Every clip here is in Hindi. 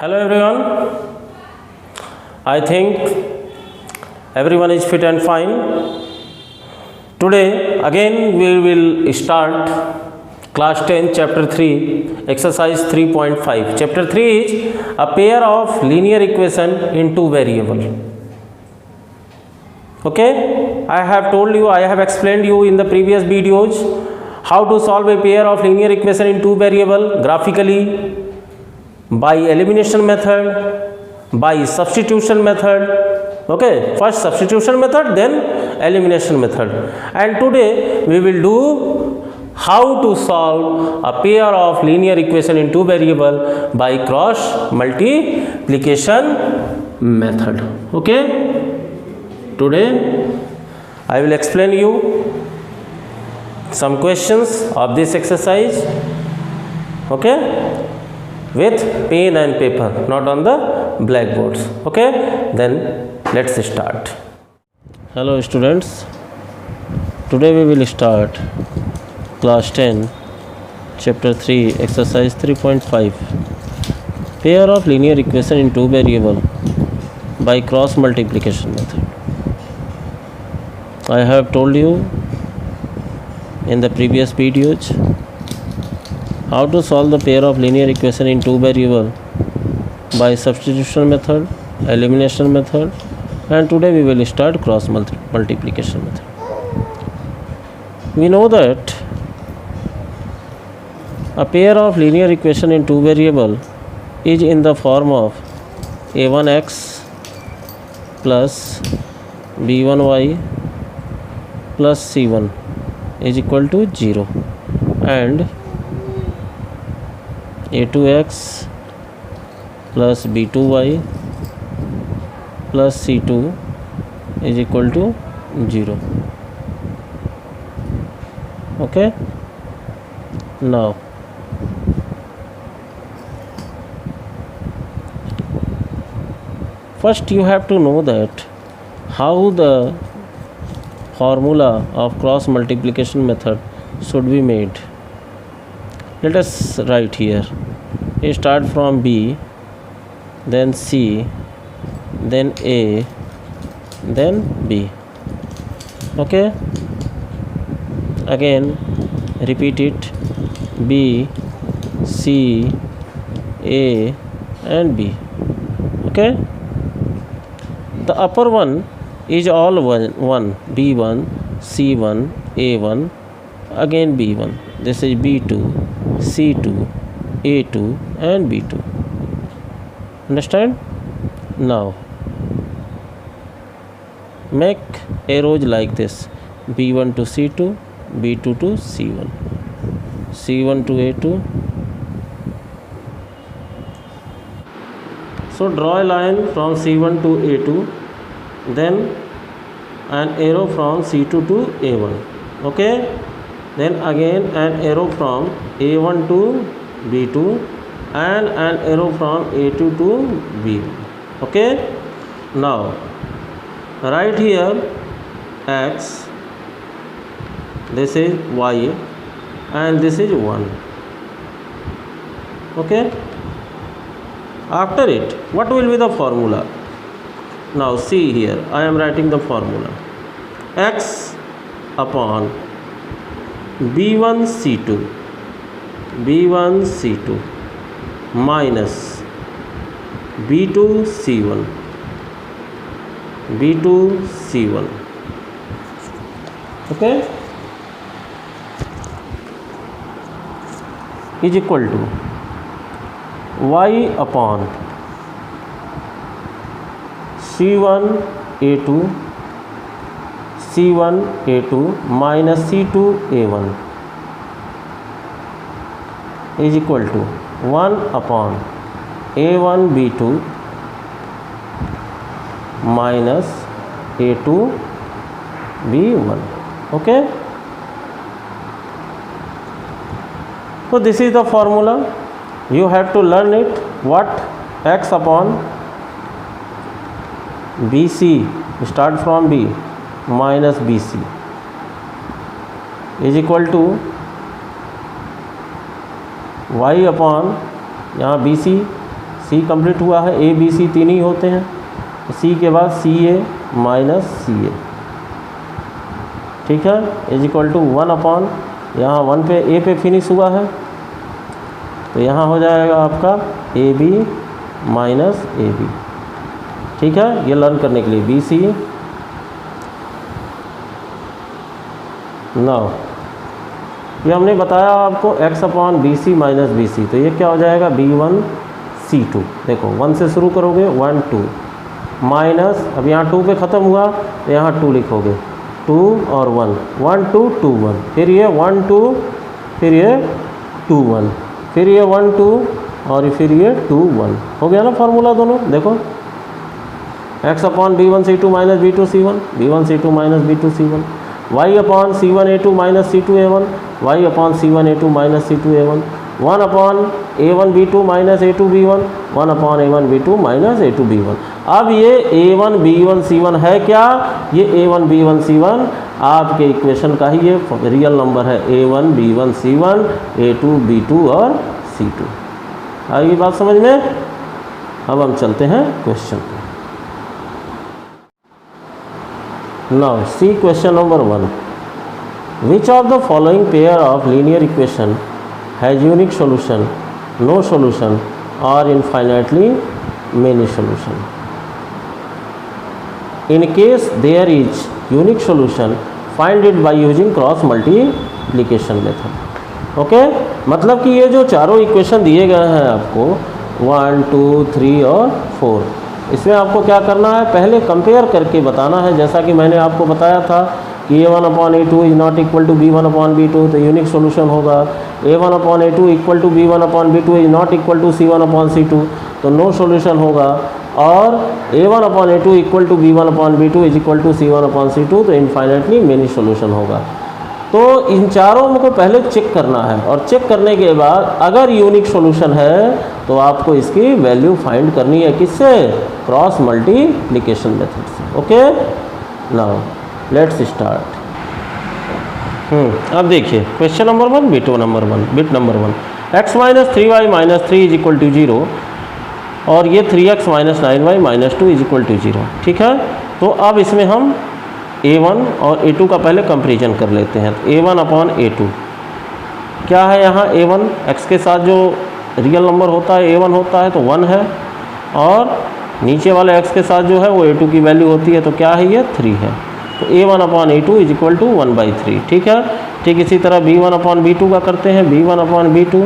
Hello everyone. I think everyone is fit and fine. Today again we will start class 10 chapter 3 exercise 3.5. Chapter 3 is a pair of linear equation in two variable. Okay, I have told you, I have explained you in the previous videos how to solve a pair of linear equation in two variable graphically, by elimination method, by substitution method. Okay, first substitution method, then elimination method. And today we will do how to solve a pair of linear equation in two variable by cross multiplication method. Okay, today I will explain you some questions of this exercise. Okay, with pen and paper, not on the blackboards. Okay, then let's start. Hello students, today we will start class 10 chapter 3 exercise 3.5, pair of linear equation in two variable by cross multiplication method. I have told you in the previous videos how to solve the pair of linear equation in two variable by substitution method, elimination method, and today we will start cross multiplication method. We know that a pair of linear equation in two variable is in the form of a1x plus b1y plus c1 is equal to 0 and a2x plus b2y plus c2 is equal to 0. Okay, now first you have to know that how the formula of cross multiplication method should be made. Let us write here. You start from B, then C, then A, then B. Okay, again repeat it: B, C, A and B. Okay, the upper one is all one, B1, C1, A1, again B1. This is B2, C2, A2 and B2. Understand? Now make arrows like this: B1 to C2, B2 to C1, C1 to A2. So draw a line from C1 to A2, then an arrow from C2 to A1. Okay, then again an arrow from A1 to B2 and an arrow from A2 to B1. Okay, now write here x, this is y and this is 1. Okay, after it what will be the formula? Now see here, I am writing the formula: x upon b1 c2 minus b2 c1 okay, is equal to y upon c1 a2 minus c2 a1 is equal to 1 upon a1 b2 minus a2 b1. Okay, so this is the formula. You have to learn it. What? X upon BC, start from B, minus BC is equal to y upon यहाँ BC सी कंप्लीट हुआ है, ए बी सी तीन ही होते हैं, सी के बाद सी ए माइनस सी ए, ठीक है, इज इक्वल टू 1 अपॉन, यहाँ 1 पे ए पे फिनिश हुआ है, तो यहाँ हो जाएगा आपका A B minus A B, ठीक है, ये लर्न करने के लिए बी सी। नाउ ये हमने बताया आपको x upon B C minus B C, तो ये क्या हो जाएगा b1 c2, देखो 1 से शुरू करोगे 1 2 माइनस, अब यहाँ 2 पे ख़त्म हुआ तो यहाँ 2 लिखोगे, 2 और 1 1 2 2 1, फिर ये 1 2, फिर ये 2 1, फिर ये 1 2 और फिर ये 2 1, हो गया ना फार्मूला दोनों। देखो x upon b1 c2 minus b2 c1, b1 c2 minus b2 c1, y upon c1 a2 minus c2 a1, y upon c1 a2 minus c2 a1, 1 upon a1 b2 minus a2 b1, 1 upon a1 b2 minus a2 b1। अब ये a1 b1 c1 है क्या, ये a1 b1 c1 आपके इक्वेशन का ही ये रियल नंबर है, a1 b1 c1 a2 b2 और c2। आई बात समझ में। अब हम चलते हैं क्वेश्चन पे। Now see question number 1. Which of the following pair of linear equation has unique solution, no solution or infinitely many solution? In case there is unique solution, find it by using cross multiplication method. Okay मतलब कि ये जो चारों इक्वेशन दिए गए हैं आपको 1 2 3 और 4, इसमें आपको क्या करना है, पहले कंपेयर करके बताना है, जैसा कि मैंने आपको बताया था कि a1 upon a2 is not equal to b1 upon b2, तो यूनिक सॉल्यूशन होगा, a1 upon a2 equal to b1 upon b2 is not equal to c1 upon c2, तो नो सॉल्यूशन होगा, और a1 upon a2 equal to b1 upon b2 is equal to c1 upon c2, तो इनफाइनाइटली मेनी सॉल्यूशन होगा। तो इन चारों को पहले चेक करना है, और चेक करने के बाद अगर यूनिक सॉल्यूशन है तो आपको इसकी वैल्यू फाइंड करनी है, किससे, क्रॉस मल्टीप्लिकेशन मेथड से। Okay now let's start. अब देखिए question number 1, bit number 1, x minus 3y minus 3 is equal to 0 और ये 3x minus 9y minus 2 is equal to 0, ठीक है। तो अब इसमें हम a1 और a2 का पहले कंपेरिजन कर लेते हैं। तो a1 अपॉन a2 क्या है, यहाँ a1 x के साथ जो रियल नंबर होता है a1 होता है तो 1 है, और नीचे वाले x के साथ जो है वो a2 की वैल्यू होती है, तो क्या है, ये 3 है। तो a1 upon a2 is equal to 1/3, ठीक है। ठीक इसी तरह b1 अपॉन b2 का करते हैं, b1 upon b2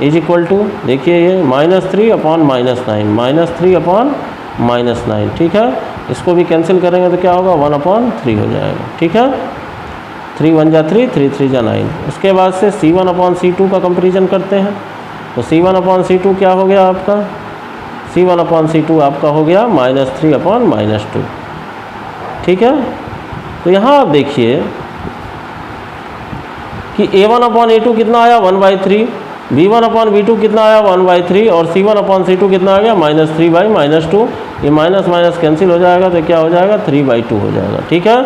is equal to, देखिए ये -3 अपॉन -9, -3 अपॉन -9, ठीक है। इसको भी कैंसिल करेंगे तो क्या होगा, 1/3 हो जाएगा, ठीक है। 3 1 जा 3, 3 3 जा 9। उसके बाद से c1 अपॉन c2 का कंपेरिजन करते हैं, तो c1 अपॉन c2 क्या हो गया आपका, c1 अपॉन c2 आपका हो गया -3 अपॉन -2, ठीक है। तो यहाँ आप देखिए कि a1 अपॉन a2 कितना आया, 1/3, b1 अपॉन b2 कितना आया, 1/3, और c1 अपॉन c2 कितना आ गया, -3/-2। ये माइनस माइनस कैंसिल हो जाएगा तो क्या हो जाएगा, 3/2 हो जाएगा, ठीक है।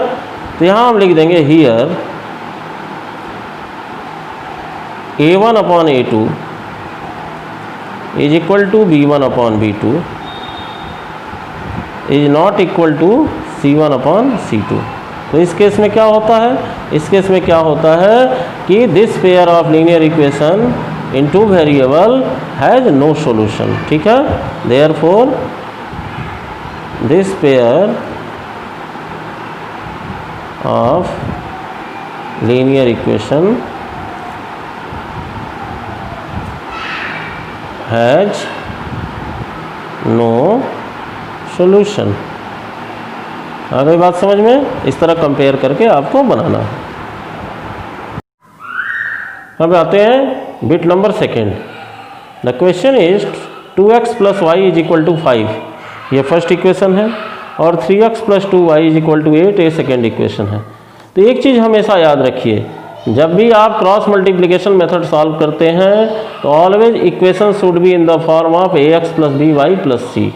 तो यहाँ हम लिख देंगे here a1 upon a2 is equal to b1 upon b2 is not equal to c1 upon c2। तो इस केस में क्या होता है, इस केस में क्या होता है कि this pair of linear equation in two variable has no solution, ठीक है। Therefore this pair of linear equation has no solution। आ गई बात समझ में, इस तरह कंपेयर करके आपको बनाना है। अब आते हैं bit number 2। The question is 2x plus Y is equal to 5, ये फर्स्ट इक्वेशन है, और 3x plus 2y is equal to 8 ये सेकेंड इक्वेशन है। तो एक चीज़ हमेशा याद रखिए, जब भी आप क्रॉस मल्टीप्लिकेशन मेथड सॉल्व करते हैं तो always equation should be in the form of ax plus by plus c।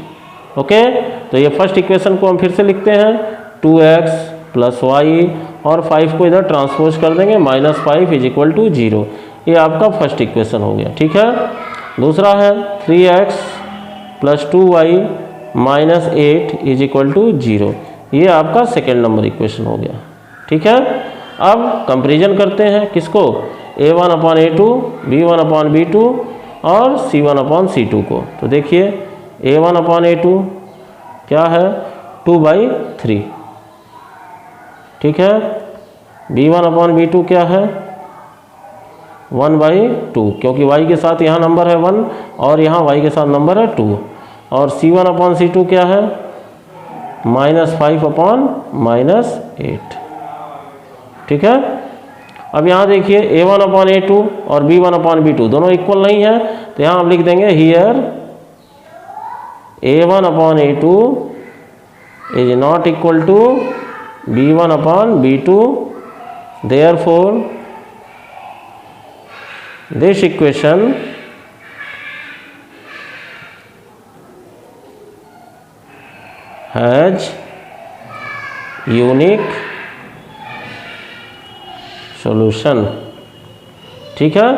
Okay, तो ये फर्स्ट इक्वेशन को हम फिर से लिखते हैं 2x प्लस वाई, और 5 को इधर ट्रांसपोज कर देंगे, -5 इज इक्वल टू 0। ये आपका फर्स्ट इक्वेशन हो गया, ठीक है। दूसरा है 3x plus 2y minus 8 is equal to 0। ये आपका सेकेंड नंबर इक्वेशन हो गया। ठीक है, अब कंपेरिजन करते हैं किसको, a1 upon a2, b1 upon b2 और c1 अपॉन c2 को। तो देखिए a1 अपॉन a2 क्या है 2/3। ठीक है, b1 अपॉन b2 क्या है 1/2, क्योंकि y के साथ यहाँ नंबर है 1 और यहाँ y के साथ नंबर है 2। और c1 अपॉन c2 क्या है -5 अपॉन -8। ठीक है, अब यहाँ देखिए a1 अपॉन a2 और b1 अपॉन b2 दोनों इक्वल नहीं है, तो यहाँ हम लिख देंगे here a1 upon a2 is not equal to b1 upon b2, therefore this equation has unique solution। ठीक है,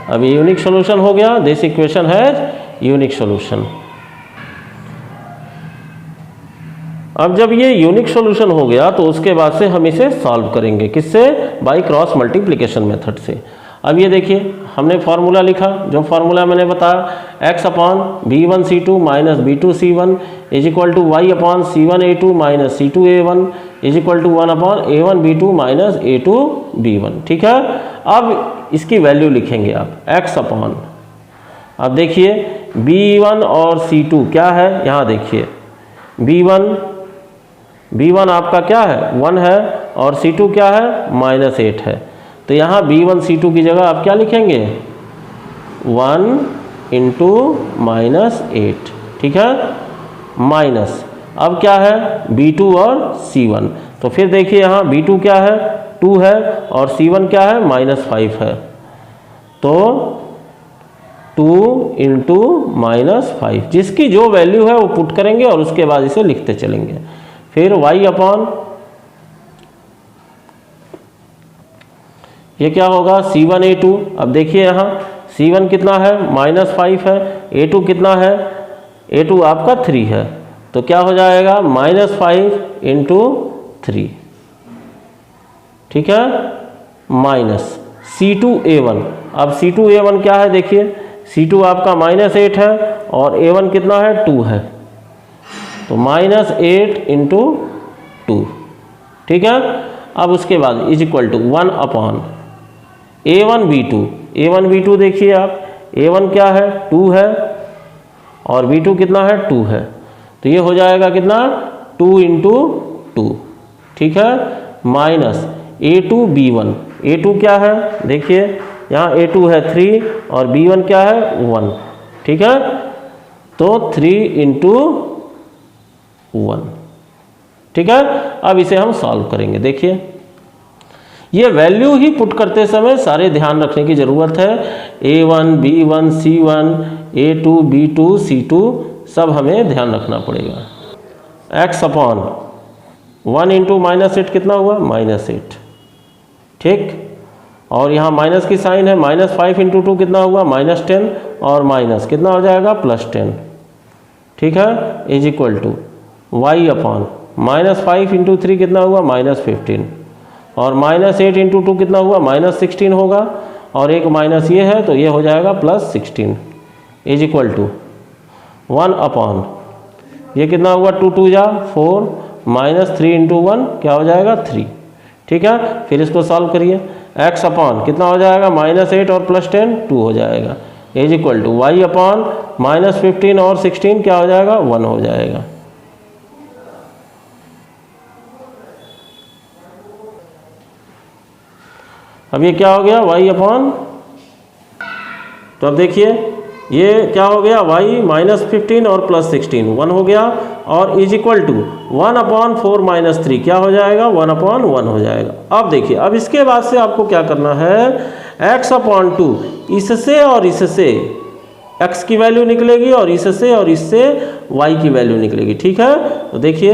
अब ये यूनिक सॉल्यूशन हो गया, this equation has unique solution. अब जब ये यूनिक सॉल्यूशन हो गया तो उसके बाद से हम इसे सॉल्व करेंगे, किससे, बाय क्रॉस मल्टीप्लिकेशन मेथड से। अब ये देखिए हमने फार्मूला लिखा, जो फार्मूला मैंने बताया x upon b1c2 minus b2c1 is equal to y upon c1a2 minus c2a1 is equal to 1 upon a1b2 minus a2b1। ठीक है, अब इसकी वैल्यू लिखेंगे आप x अपॉन, अब देखिए b1 और c2 क्या है, यहाँ देखिए b1 आपका क्या है 1 है और c2 क्या है -8 है। तो यहाँ b1 c2 की जगह आप क्या लिखेंगे 1 इंटू -8। ठीक है, माइनस अब क्या है b2 और c1। तो फिर देखिए यहाँ b2 क्या है 2 है और c1 क्या है -5 है, तो 2 इंटू -5, जिसकी जो वैल्यू है वो पुट करेंगे और उसके बाद इसे लिखते चलेंगे। फिर y अपॉन ये क्या होगा c1a2। अब देखिए यहाँ c1 कितना है -5 है, a2 कितना है, a2 आपका 3 है, तो क्या हो जाएगा -5 इंटू 3। ठीक है, माइनस c2a1। अब c2a1 क्या है देखिए, c2 आपका -8 है और a1 कितना है 2 है, तो -8 इंटू 2। ठीक है, अब उसके बाद is equal to 1 upon a1 b2 देखिए आप, a1 क्या है 2 है और b2 कितना है 2 है, तो ये हो जाएगा कितना 2 इंटू 2। ठीक है, माइनस a2 b1, a2 क्या है देखिए यहाँ a2 है 3 और b1 क्या है 1। ठीक है, तो 3 इंटू 1। ठीक है, अब इसे हम सॉल्व करेंगे। देखिए ये वैल्यू ही पुट करते समय सारे ध्यान रखने की ज़रूरत है, a1 b1 c1 a2 b2 c2 सब हमें ध्यान रखना पड़ेगा। x अपॉन 1 इंटू -8 कितना हुआ -8। ठीक, और यहाँ माइनस की साइन है, -5 इंटू 2 कितना हुआ -10 और माइनस कितना हो जाएगा +10। ठीक है, is equal to y upon -5 into 3 कितना हुआ -15 और -8 इंटू 2 कितना हुआ -16 होगा, और एक माइनस ये है तो ये हो जाएगा +16 इज इक्वल टू 1 अपॉन ये कितना हुआ 2 2 जा 4 -3 इंटू 1 क्या हो जाएगा 3। ठीक है, फिर इसको सॉल्व करिए, x अपॉन कितना हो जाएगा -8 और +10 2 हो जाएगा is equal to y upon -15 और 16 क्या हो जाएगा 1 हो जाएगा। अब ये क्या हो गया y अपॉन, तो अब देखिए ये क्या हो गया y -15 और +16 1 हो गया और इज इक्वल टू 1 अपॉन 4 - 3 क्या हो जाएगा 1 अपॉन 1 हो जाएगा। अब देखिए अब इसके बाद से आपको क्या करना है x अपॉन 2 इससे और इससे x की वैल्यू निकलेगी और इससे y की वैल्यू निकलेगी। ठीक है, तो देखिए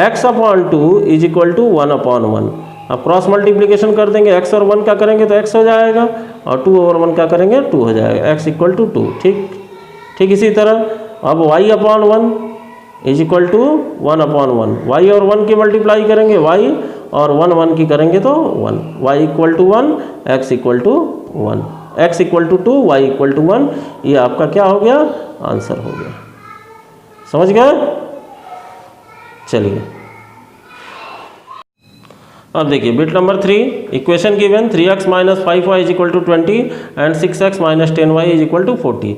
x upon 2 is equal to 1 upon 1। अब क्रॉस मल्टीप्लिकेशन कर देंगे, x और 1 का करेंगे तो x हो जाएगा और 2 और 1 का करेंगे 2 हो जाएगा, x इक्वल टू 2। ठीक, इसी तरह अब y upon 1 is equal to 1 upon 1, y और 1 की मल्टीप्लाई करेंगे y और 1 1 की करेंगे तो 1, y equal to 1, x equal to 1, x equal to 2, y equal to 1। ये आपका क्या हो गया, आंसर हो गया। समझ गए? चलिए अब देखिए bit number 3, equation given 3x minus 5y is equal to 20 and 6x minus 10y is equal to 40।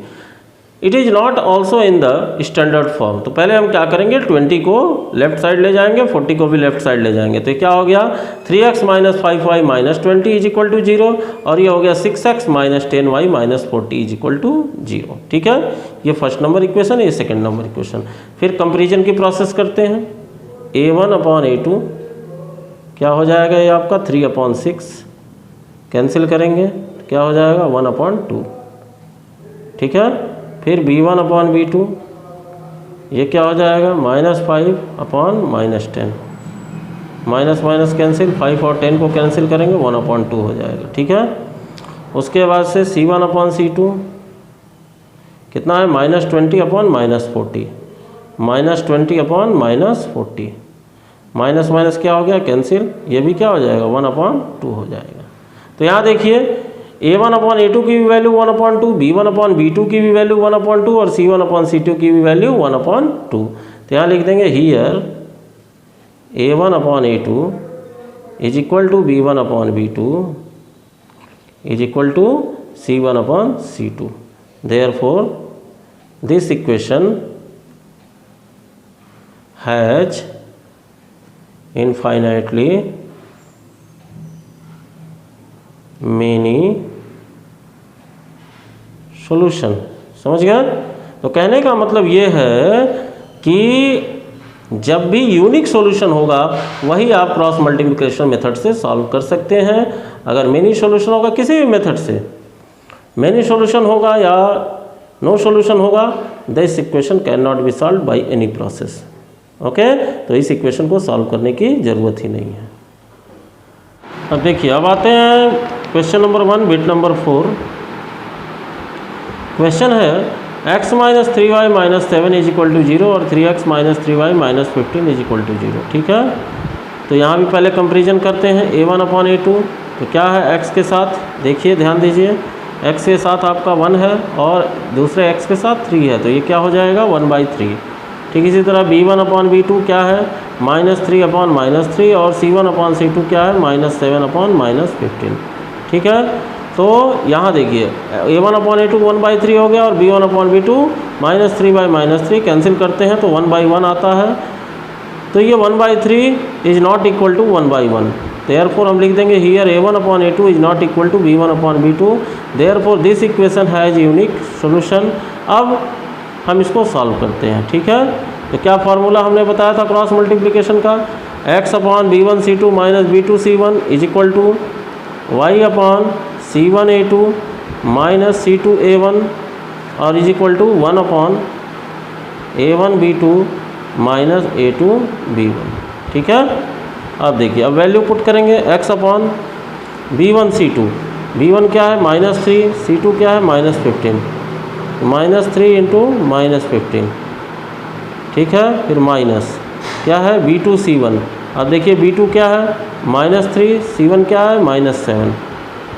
It is not also in the standard form. तो पहले हम क्या करेंगे, 20 को लेफ्ट साइड ले जाएंगे, 40 को भी लेफ्ट साइड ले जाएंगे। तो क्या हो गया, 3x minus 5y minus 20 is equal to 0, और ये हो गया 6x minus 10y minus 40 is equal to 0। ठीक है, ये फर्स्ट नंबर इक्वेशन है, ये सेकेंड नंबर इक्वेशन। फिर कंपेरिजन की प्रोसेस करते हैं। a1 अपॉन a2 क्या हो जाएगा, ये आपका 3 अपॉन 6 कैंसिल करेंगे, क्या हो जाएगा 1 अपॉन 2। ठीक है, फिर b1 अपॉन b2 ये क्या हो जाएगा, -5 अपॉन -10, माइनस माइनस कैंसिल, 5 और 10 को कैंसिल करेंगे, 1 अपॉन 2 हो जाएगा। ठीक है, उसके बाद से c1 अपॉन c2 कितना है, -20 अपॉन -40, -20 अपॉन -40, माइनस माइनस क्या हो गया, कैंसिल, ये भी क्या हो जाएगा 1 अपॉन 2 हो जाएगा। तो यहाँ देखिए a1 अपॉन a2 की भी value 1 upon 2, b1 upon b2 की भी वैल्यू 1 अपॉन 2 और c1 अपॉन c2 की भी वैल्यू 1 अपॉन 2। तो यहाँ लिख देंगे here a1 upon a2 is equal to b1 upon b2 is equal to c1 upon c2। Therefore this equation has infinitely many solution। समझ गए? तो कहने का मतलब ये है कि जब भी यूनिक सॉल्यूशन होगा वही आप क्रॉस मल्टीप्लिकेशन मेथड से सॉल्व कर सकते हैं। अगर मेनी सॉल्यूशन होगा किसी भी मेथड से, मेनी सॉल्यूशन होगा या नो सॉल्यूशन होगा, this equation can not be solve by any process. Okay, तो इस इक्वेशन को सॉल्व करने की ज़रूरत ही नहीं है। अब देखिए, अब आते हैं question number 1 bit number 4। Question है x minus 3y minus 7 is equal to 0 और 3x minus 3y minus 15 is equal to 0। ठीक है, तो यहाँ भी पहले कंपेरिजन करते हैं a1 अपॉन a2। तो क्या है x के साथ, देखिए ध्यान दीजिए, x के साथ आपका 1 है और दूसरे x के साथ 3 है, तो ये क्या हो जाएगा 1/3। ठीक, इसी तरह b1 अपॉन b2 क्या है, -3 अपॉन -3 और c1 अपॉन c2 क्या है, -7 अपॉन -15। ठीक है, तो यहाँ देखिए a1 अपॉन a2 1/3 हो गया और b1 अपॉन b2 -3/-3 कैंसिल करते हैं तो 1/1 आता है। तो ये 1/3 is not equal to 1/1। Therefore हम लिख देंगे here a1 upon a2 is not equal to b1 upon b2। Therefore this equation has unique solution. अब हम इसको सॉल्व करते हैं। ठीक है, तो क्या फार्मूला हमने बताया था क्रॉस मल्टीप्लिकेशन का, x upon b1 c2 minus b2 c1 is equal to y upon c1 a2 minus c2 a1 और is equal to 1 upon a1 b2 minus a2 b1। ठीक है, अब देखिए, अब वैल्यू पुट करेंगे, x upon b1 c2, b1 क्या है -3, c2 क्या है -15, -3 इंटू -15। ठीक है, फिर माइनस क्या है b2 c1। अब देखिए b2 क्या है -3, c1 क्या है -7,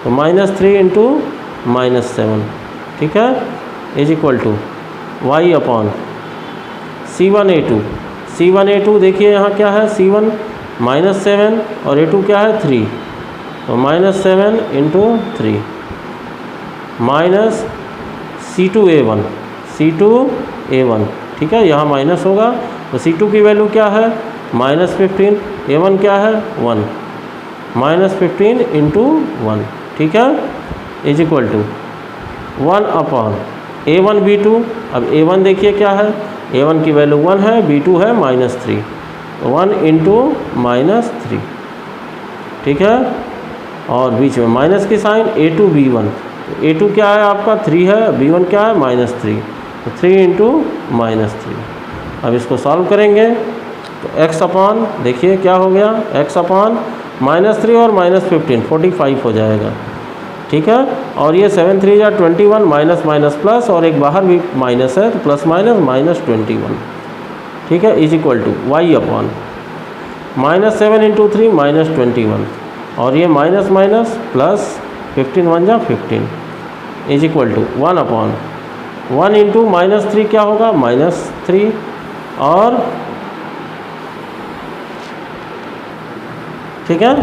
तो -3 इंटू -7। ठीक है, is equal to y upon c1 a2, c1 a2 देखिए यहाँ क्या है c1 -7 और a2 क्या है 3, तो -7 into 3 minus c2 a1, c2 a1। ठीक है, यहाँ माइनस होगा तो c2 की वैल्यू क्या है -15, a1 क्या है 1, -15 इंटू 1। ठीक है, is equal to 1 upon a1 b2। अब a1 देखिए क्या है, a1 की वैल्यू 1 है, b2 है -3, तो 1 इंटू -3। ठीक है, और बीच में माइनस की साइन a2 b1, a2 क्या है आपका 3 है, b1 क्या है -3, तो 3 इंटू -3। अब इसको सॉल्व करेंगे तो x अपॉन देखिए क्या हो गया, x अपॉन -3 और -15 45 हो जाएगा, ठीक है। और ये 7 3 या 21 माइनस माइनस प्लस और एक बाहर भी माइनस है तो प्लस माइनस माइनस 21, ठीक है, is equal to Y upon -7 into 3 minus 21 और ये माइनस माइनस प्लस 15 1 जा 15 is equal to 1 upon 1 into -3 क्या होगा -3 और ठीक है,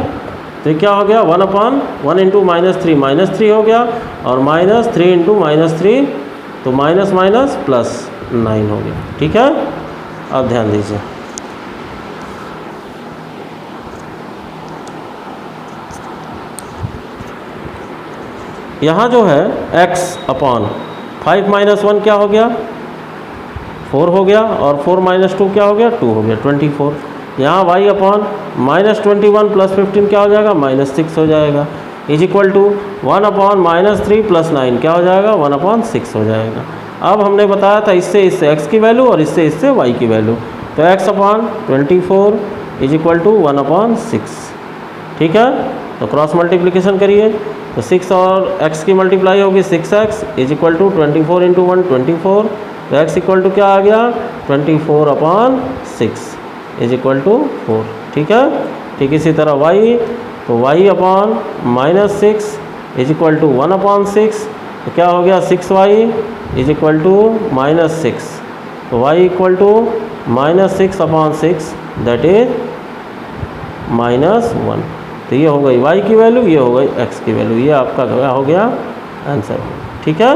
तो क्या हो गया 1 अपॉन 1 इंटू -3 हो गया और -3 इंटू -3 तो माइनस माइनस प्लस 9 हो गया, ठीक है। अब ध्यान दीजिए यहाँ जो है x अपॉन 5 माइनस 1 क्या हो गया 4 हो गया और 4 माइनस 2 क्या हो गया 2 हो गया 24। यहाँ y अपॉन -21 प्लस 15 क्या हो जाएगा -6 हो जाएगा is equal to 1 upon -3 plus 9 क्या हो जाएगा 1 अपॉन 6 हो जाएगा। अब हमने बताया था इससे x की वैल्यू और इससे y की वैल्यू, तो x upon 24 is equal to 1 upon 6, ठीक है। तो क्रॉस मल्टीप्लिकेशन करिए तो 6 और x की मल्टीप्लाई होगी 6x is equal to 24 into 1 24, तो x इक्वल टू क्या आ गया 24 अपॉन 6 इज इक्वल टू 4, ठीक है। ठीक इसी तरह y, तो y upon -6 is equal to 1 upon 6, तो क्या हो गया 6y इज इक्वल टू -6, तो y equal to -6 upon 6 that is -1। तो ये हो गई y की वैल्यू, ये हो गई x की वैल्यू, ये आपका क्या हो गया आंसर, ठीक है।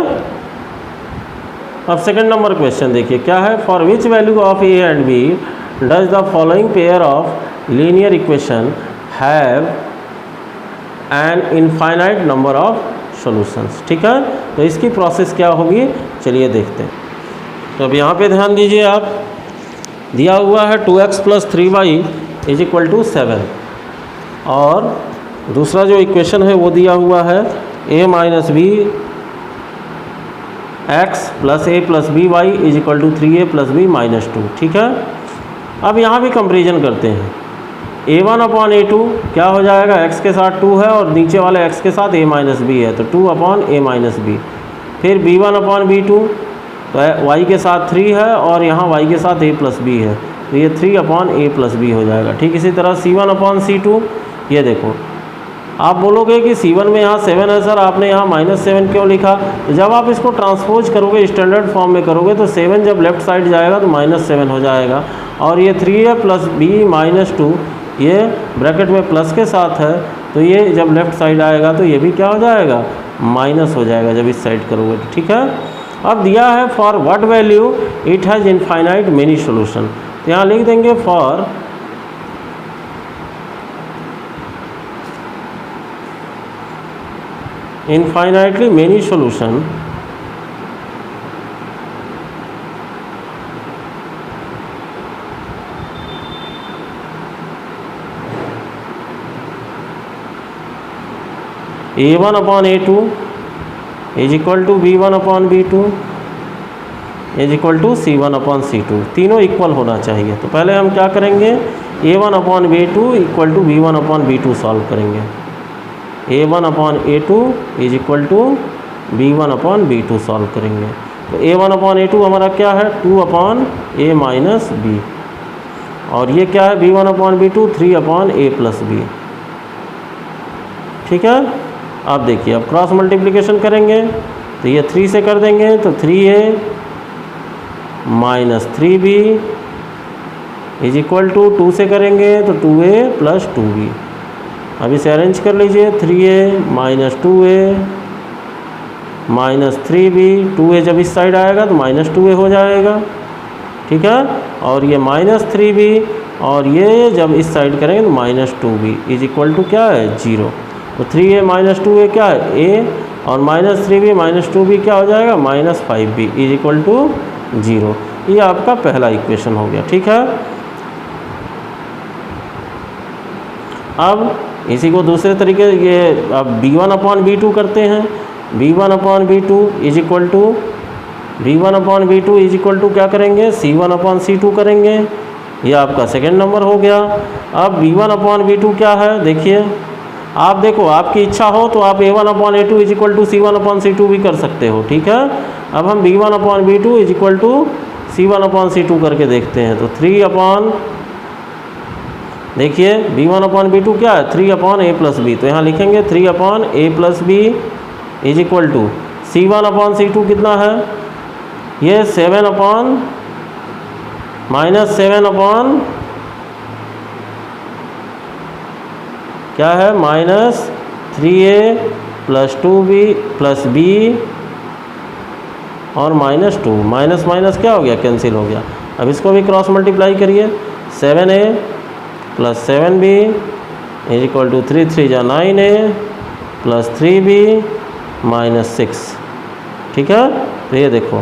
अब सेकंड नंबर क्वेश्चन देखिए क्या है, for which value of a and b does the following pair of linear equation have an infinite number of solutions, ठीक है। तो इसकी प्रोसेस क्या होगी चलिए देखते हैं। तो अब यहाँ पे ध्यान दीजिए आप, दिया हुआ है 2x plus 3y is equal to 7 और दूसरा जो इक्वेशन है वो दिया हुआ है a minus B X plus a plus B Y is equal to 3a plus B minus 2, ठीक है। अब यहाँ भी कंपेरिजन करते हैं, a1 अपॉन a2 क्या हो जाएगा x के साथ 2 है और नीचे वाले x के साथ a माइनस बी है तो 2 अपॉन a माइनस बी, फिर b1 अपॉन b2 तो y के साथ 3 है और यहाँ y के साथ a प्लस बी है तो ये 3 अपॉन a प्लस बी हो जाएगा, ठीक। इसी तरह c1 अपॉन c2, ये देखो आप बोलोगे कि c1 में यहाँ 7 है सर, आपने यहाँ -7 क्यों लिखा, तो जब आप इसको ट्रांसपोज करोगे स्टैंडर्ड फॉर्म में करोगे तो 7 जब लेफ्ट साइड जाएगा तो -7 हो जाएगा और ये 3a प्लस b माइनस 2 ये ब्रैकेट में प्लस के साथ है तो ये जब लेफ्ट साइड आएगा तो ये भी क्या हो जाएगा माइनस हो जाएगा जब इस साइड करोगे, ठीक है। अब दिया है for what value it has infinite many solution, तो यहाँ लिख देंगे for infinitely many solution a1 upon a2 is equal to b1 upon b2 is equal to c1 upon c2, तीनों इक्वल होना चाहिए। तो पहले हम क्या करेंगे a1 upon b2 equal to b1 upon b2 solve करेंगे, a1 upon a2 is equal to b1 upon b2 solve करेंगे। तो a1 अपॉन a2 हमारा क्या है 2 अपॉन a माइनस बी और ये क्या है b1 upon b2 3 upon a plus B, ठीक है। आप देखिए अब क्रॉस मल्टीप्लिकेशन करेंगे तो ये 3 से कर देंगे तो 3a minus 3b is equal to 2 से करेंगे तो 2a प्लस 2b। अब इसे अरेंज कर लीजिए 3a minus 2a minus 3b, 2a जब इस साइड आएगा तो माइनस 2a हो जाएगा, ठीक है। और ये माइनस 3b और ये जब इस साइड करेंगे तो minus 2b is equal to क्या है 0। तो 3a माइनस 2a क्या है a और माइनस 3b माइनस 2b क्या हो जाएगा minus 5b is equal to 0। ये आपका पहला इक्वेशन हो गया, ठीक है। अब इसी को दूसरे तरीके ये अब b1 अपॉन b2 करते हैं, b1 upon b2 is equal to b1 upon b2 is equal to क्या करेंगे c1 अपॉन c2 करेंगे, ये आपका सेकेंड नंबर हो गया। अब b1 अपॉन b2 क्या है देखिए आप देखो, आपकी इच्छा हो तो आप a1 upon a2 is equal to c1 upon c2 भी कर सकते हो, ठीक है। अब हम b1 upon b2 is equal to c1 upon c2 करके देखते हैं। तो 3 अपॉन, देखिए b1 अपॉन b2 क्या है, 3 अपॉन a प्लस बी, तो यहाँ लिखेंगे 3 upon a plus B is equal to c1 upon c2 कितना है, ये 7 अपॉन माइनस 7 अपॉन क्या है, minus 3a plus 2b plus b और माइनस 2, माइनस माइनस क्या हो गया, कैंसिल हो गया। अब इसको भी क्रॉस मल्टीप्लाई करिए, 7a plus 7b is equal to 3 3 जा 9a प्लस 3b माइनस 6, ठीक है। तो ये देखो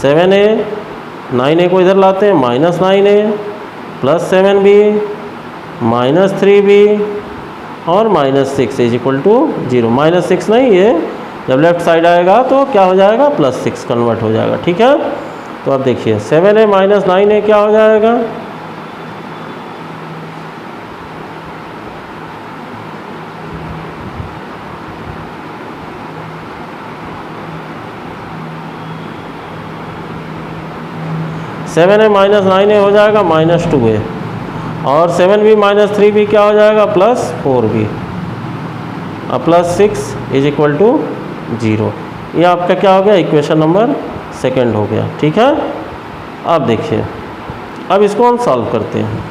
7a, 9a को इधर लाते हैं, minus 9a plus 7b minus 3b और minus 6 is equal to 0। Minus 6 नहीं, ये जब लेफ्ट साइड आएगा तो क्या हो जाएगा, प्लस 6 कन्वर्ट हो जाएगा, ठीक है। तो अब देखिए 7a माइनस 9a क्या हो जाएगा, सेवन ए माइनस 9a हो जाएगा माइनस 2a और 7b माइनस 3b क्या हो जाएगा, प्लस 4b और प्लस 6 इज इक्वल टू 0। ये आपका क्या हो गया, इक्वेशन नंबर सेकंड हो गया, ठीक है। अब देखिए, अब इसको हम सॉल्व करते हैं।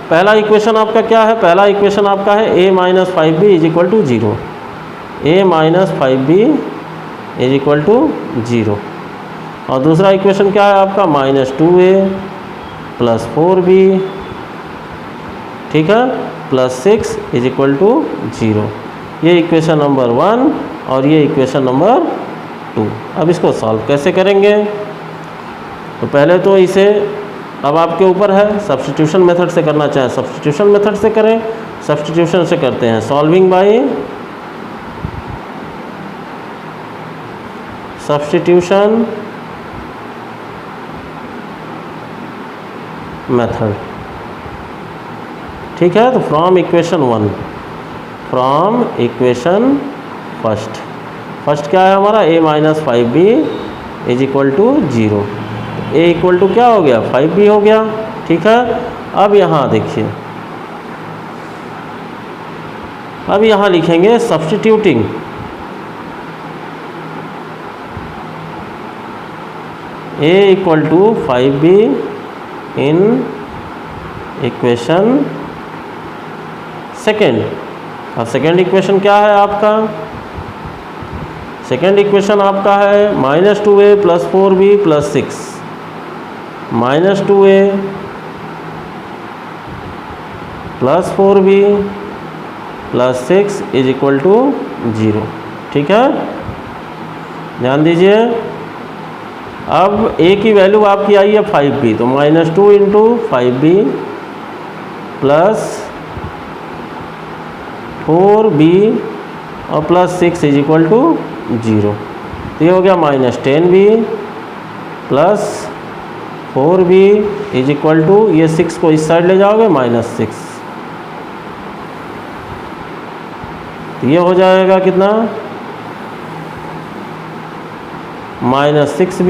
पहला इक्वेशन आपका क्या है, पहला इक्वेशन आपका है a minus 5b is equal to 0, a minus 5b is equal to 0। और दूसरा इक्वेशन क्या है आपका, माइनस 2a प्लस 4b, ठीक है, प्लस 6 इज इक्वल टू 0। ये इक्वेशन नंबर 1 और ये इक्वेशन नंबर 2। अब इसको सॉल्व कैसे करेंगे, तो पहले तो इसे, अब आपके ऊपर है, सब्स्टिट्यूशन मेथड से करना चाहें सब्स्टिट्यूशन मेथड से करें, सब्स्टिट्यूशन से करते हैं सॉल्विंग बाय सब्स्टिट्यूशन मेथड, ठीक है। तो from equation 1, from equation first क्या है हमारा, a minus 5b is equal to 0, a equal to क्या हो गया, 5b हो गया, ठीक है। अब यहाँ देखिए, अब यहाँ लिखेंगे substituting a equal to 5b in equation second. अब सेकेंड इक्वेशन क्या है आपका, सेकेंड इक्वेशन आपका है minus 2a plus 4b plus 6, minus 2a plus 4b plus 6 is equal to 0, ठीक है। ध्यान दीजिए, अब a की वैल्यू आपकी आई है 5b, तो minus 2 into 5b plus 4b और प्लस 6 इज इक्वल टू 0। तो ये हो गया minus 10b plus 4b is equal to, ये 6 को इस साइड ले जाओगे माइनस 6, तो ये हो जाएगा कितना, minus 6b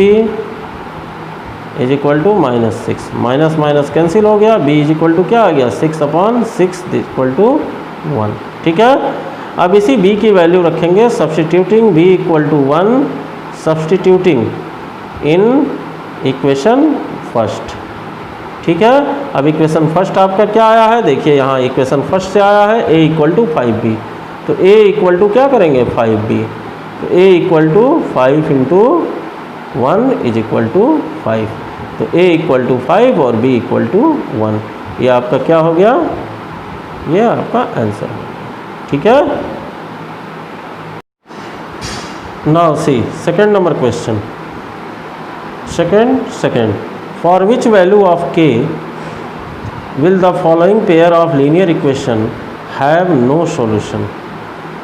is equal to minus 6, minus minus cancel हो गया, b इज इक्वल टू क्या आ गया, 6 अपॉन 6 इक्वल टू 1, ठीक है। अब इसी b की वैल्यू रखेंगे, substituting b equal to 1, substituting in equation first, ठीक है। अब इक्वेशन फर्स्ट आपका क्या आया है, देखिए यहाँ इक्वेशन फर्स्ट से आया है a इक्वल टू 5b, तो a इक्वल टू क्या करेंगे, 5b, तो a equal to 5 into 1 is equal to 5, तो a इक्वल टू 5 और b इक्वल टू 1। ये आपका क्या हो गया, ये आपका आंसर, ठीक है। Now see second number question, second for which value of k will the following pair of linear equation have no solution,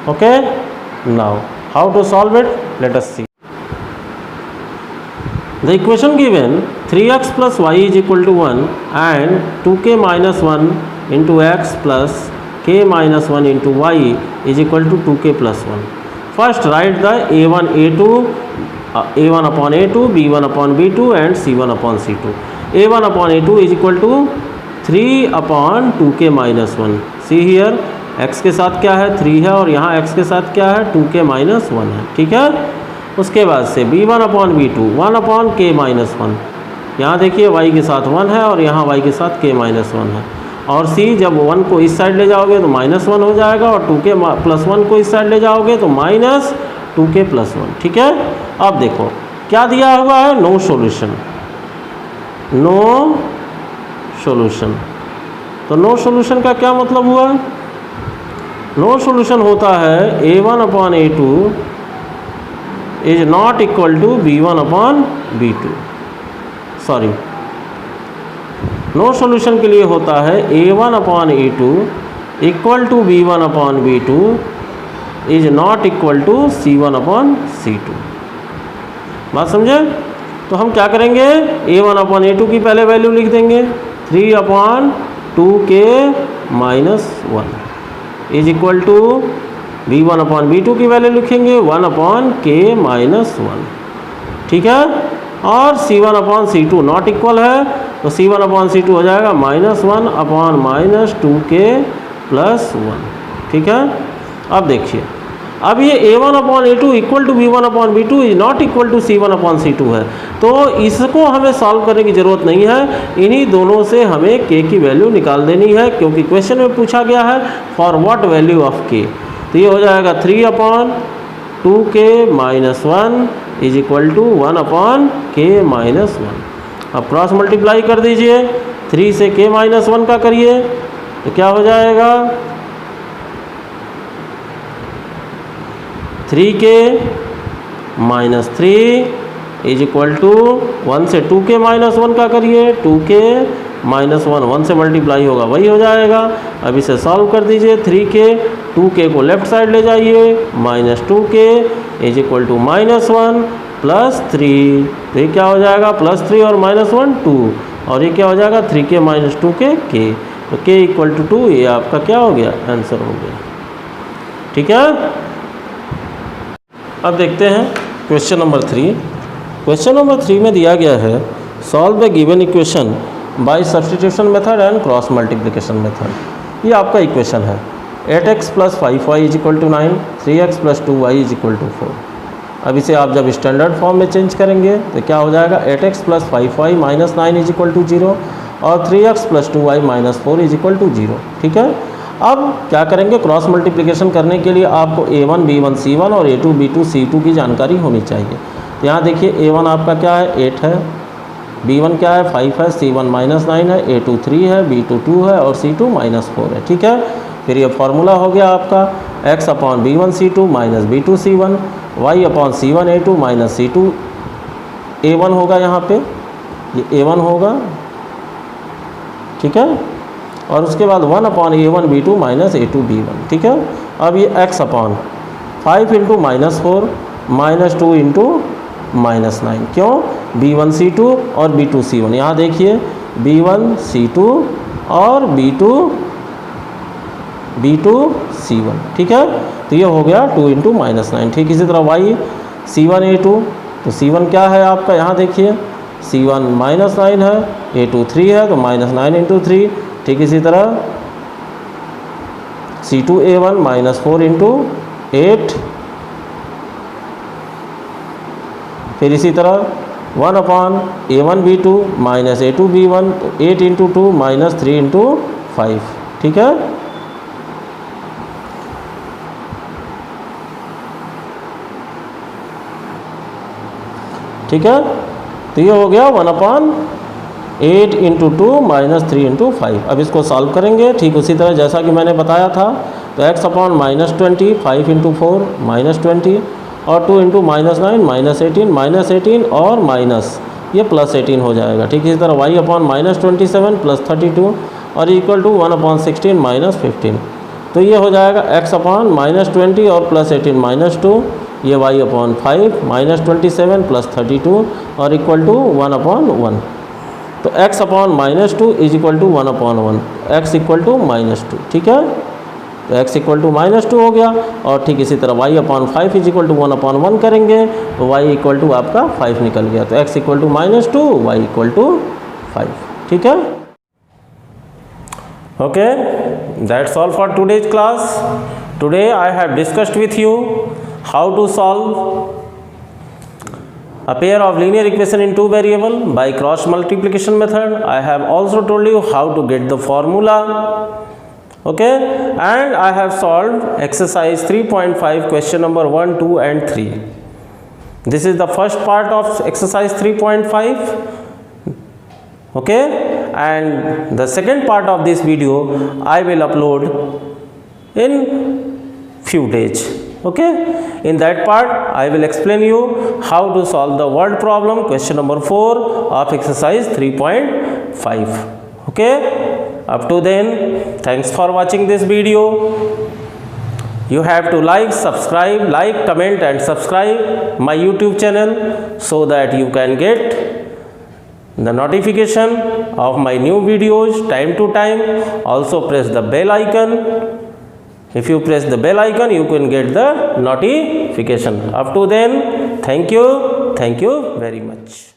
okay। Now how to solve it, let us see. The equation given 3x plus Y is equal to 1 and 2k minus 1 into x plus k minus 1 into y is equal to 2k plus 1. First write the a1 a2 a1 upon a2 b1 upon b2 and c1 upon c2. a1 upon a2 is equal to 3 upon 2k minus 1. see here x के साथ क्या है 3 है और यहाँ x के साथ क्या है 2k minus 1 है. ठीक है. उसके बाद से b1 upon b2 1 upon k minus 1. यहाँ देखिए y के साथ 1 है और यहाँ y के साथ k minus 1 है. और c जब 1 को इस साइड ले जाओगे तो माइनस 1 हो जाएगा और 2k प्लस 1 को इस साइड ले जाओगे तो माइनस 2k प्लस 1. ठीक है. अब देखो क्या दिया हुआ है नो सॉल्यूशन. No solution. तो नो सॉल्यूशन का क्या मतलब हुआ. नो सॉल्यूशन होता है a1 upon a2 is not equal to b1 upon b2. Sorry, no solution के लिए होता है a1 upon a2 equal to b1 upon b2 is not equal to c1 upon c2. बात समझे. तो हम क्या करेंगे a1 अपॉन a2 की पहले वैल्यू लिख देंगे 3 upon 2k minus 1 is equal to b1 upon b2 की वैल्यू लिखेंगे 1 अपॉन k माइनस 1. ठीक है. और c1 upon c2 not equal है तो c1 अपॉन c2 हो जाएगा minus 1 upon minus 2k plus 1. ठीक है. अब देखिए अब ये a1 upon a2 equal to b1 upon b2 is not equal to c1 upon c2 है. तो इसको हमें सॉल्व करने की ज़रूरत नहीं है. इन्हीं दोनों से हमें k की वैल्यू निकाल देनी है क्योंकि क्वेश्चन में पूछा गया है for what value of k. तो ये हो जाएगा 3 upon 2k minus 1 is equal to 1 upon k minus 1. अब क्रॉस मल्टीप्लाई कर दीजिए 3 से k माइनस 1 का करिए तो क्या हो जाएगा 3k minus 3 is equal to 1 से 2k माइनस 1 का करिए 2k माइनस 1 से मल्टीप्लाई होगा वही हो जाएगा. अब इसे सॉल्व कर दीजिए 3k 2k को लेफ्ट साइड ले जाइए minus 2k is equal to minus 1 plus 3. तो ये क्या हो जाएगा प्लस 3 और माइनस 1 2 और ये क्या हो जाएगा 3k माइनस 2k k. तो k इक्वल टू 2 ये आपका क्या हो गया आंसर हो गया. ठीक है. अब देखते हैं क्वेश्चन नंबर 3. क्वेश्चन नंबर 3 में दिया गया है solve the given equation by substitution method and cross multiplication method. ये आपका इक्वेशन है 8x plus 5y is equal to 9 3x plus 2y is equal to 4. अब इसे आप जब स्टैंडर्ड फॉर्म में चेंज करेंगे तो क्या हो जाएगा 8x plus 5y minus 9 is equal to 0 और 3x plus 2y minus 4 is equal to 0. ठीक है. अब क्या करेंगे क्रॉस मल्टीप्लिकेशन करने के लिए आपको a1 b1 c1 और a2 b2 c2 की जानकारी होनी चाहिए. तो यहाँ देखिए a1 आपका क्या है 8 है, b1 क्या है 5 है, c1 माइनस 9 है, a2 3 है, b2 2 है और c2 माइनस 4 है. ठीक है. फिर ये फार्मूला हो गया आपका x upon b1 c2 minus b2 c1 y upon c1 a2 minus c2 a1 होगा. यहाँ पे ये a1 होगा. ठीक है. और उसके बाद 1 upon a1 b2 minus a2 b1. ठीक है. अब ये x upon 5 into minus 4 minus 2 into minus 9. क्यों b1 c2 और b2 c1. यहाँ देखिए b1 c2 और b2 c1. ठीक है. तो ये हो गया 2 इंटू माइनस 9. ठीक. इसी तरह y c1 a2 तो c1 क्या है आपका यहाँ देखिए c1 माइनस 9 है, a2 3 है तो माइनस 9 इंटू 3. ठीक. इसी तरह c2 a1 माइनस 4 इंटू 8. फिर इसी तरह 1 upon a1 b2 minus a2 b1 तो 8 इंटू 2 माइनस 3 इंटू 5. ठीक है. ठीक है. तो ये हो गया 1 अपॉन 8 इंटू 2 माइनस 3 इंटू 5. अब इसको सॉल्व करेंगे ठीक उसी तरह जैसा कि मैंने बताया था. तो x upon minus 20 5 into 4 minus 20 और 2 इंटू माइनस 9 माइनस 18 और माइनस ये प्लस 18 हो जाएगा. ठीक. इसी तरह y अपॉन माइनस 27 प्लस 32 और इक्वल टू 1 अपॉन 16 माइनस 15. तो ये हो जाएगा x अपॉन माइनस 20 और प्लस 18 माइनस 2 ये y अपॉन 5 माइनस 27 प्लस 32 और इक्वल टू 1/1। तो x upon -2 is equal to 1/1, x equal to -2, ठीक है। तो x इक्वल टू -2 हो गया। और ठीक इसी तरह y upon 5 is equal to 1/1 करेंगे तो y इक्वल टू आपका 5 निकल गया। तो x equal to -2, y equal to 5, ठीक है। Okay, that's all for today's class. Today I have discussed with you how to solve a pair of linear equation in two variable by cross multiplication method. I have also told you how to get the formula. Okay, and I have solved exercise 3.5 question number 1, 2 and 3. This is the first part of exercise 3.5. Okay, and the second part of this video I will upload in few days. Okay, in that part I will explain you how to solve the word problem question number 4 of exercise 3.5. Okay, up to then, thanks for watching this video. You have to subscribe, comment and subscribe my YouTube channel so that you can get the notification of my new videos time to time. Also press the bell icon. If you press the bell icon, you can get the notification. Up to then, thank you very much.